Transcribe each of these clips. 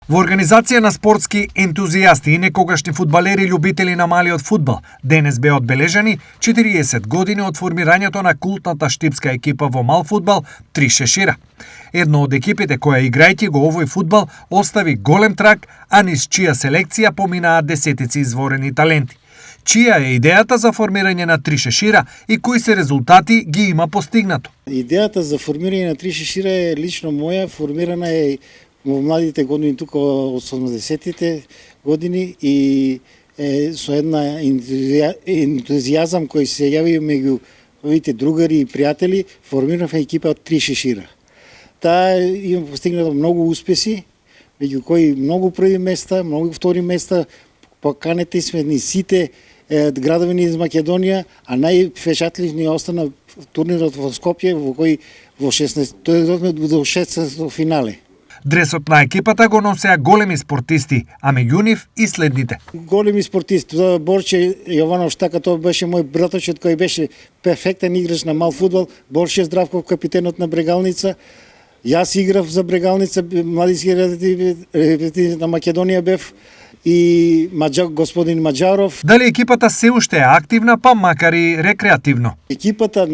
Во организација на спортски ентузијасти и некогашни фудбалери љубители на малиот фудбал, денес беа одбележани 40 години од формирањето на култната штипска екипа во мал фудбал Три шешира. Едно од екипите која играјќи го овој фудбал остави голем траг, а низ чија селекција поминаа десетици изворени таленти. Чија е идејата за формирање на Три шешира и кои се резултати ги има постигнато? Идејата за формирање на Три шешира е лично моја, формирана е во младите години тука од 80-тите години и со една ентузијазам кој се јави меѓу овите другари и пријатели, формиравме екипа од Три шешира. Таа има постигнато многу успеси, меѓу кои многу први места, многу втори места, поканети сме ни сите градови низ Македонија, а највпечатлив ни остана турнирот во Скопје, во кој во 16 финале. Дресот на екипата го носеа големи спортисти, а меѓу нив и следните. Големи спортисти, Борче Јованов Штака, тоа беше мој браточет кој беше перфектен играч на мал фудбал, Борче Здравков, капитенот на Брегалница, јас играв за Брегалница, младински репрезентатив на Македонија бев, и господин Маџаров. Дали екипата се уште е активна, па макар и рекреативно? Екипата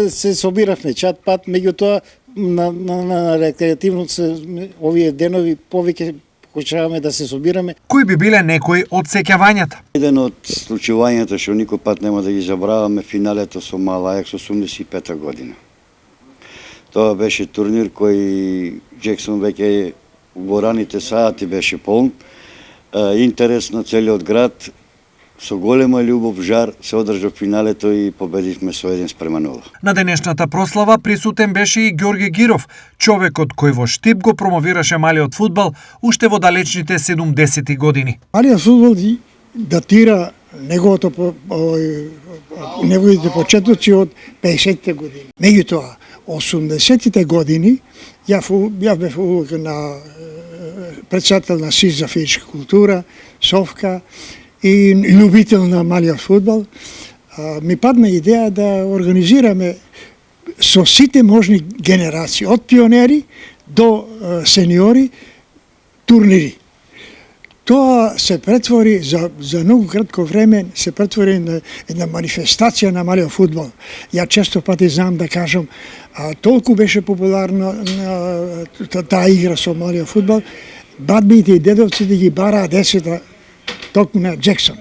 се собиравме чат пат, меѓутоа на рекреативно овие денови повеќе почнаваме да се собираме. Кои би биле некои од сеќавањата? Еден од случувањата што никој пат нема да ги забраваме, финалето со Мал Ајакс 85-та година. Тоа беше турнир кој Джексон веќе во раните сати беше полн. Интерес на целиот град, со голема љубов, жар се одржа финалето и победивме со 1-0. На денешната прослава присутен беше и Ѓорги Гиров, човекот кој во Штип го промовираше малиот фудбал уште во далечните 70-ти години. Малиот фудбал датира неговите почетоци од 50-те години. Меѓутоа, 80-тите години ја бев на председател на СИЗ за физичка култура, Совка, и љубител на малиот фудбал. Ми падна идеја да организираме со сите можни генерации, од пионери до сениори, турнири. Тоа се претвори за многу кратко време, се претвори на една манифестација на малиот фудбал. Ја често пати знам да кажам, толку беше популарна таа игра со малиот фудбал, бабите и дедовците ги бараа децата токму на Джексон.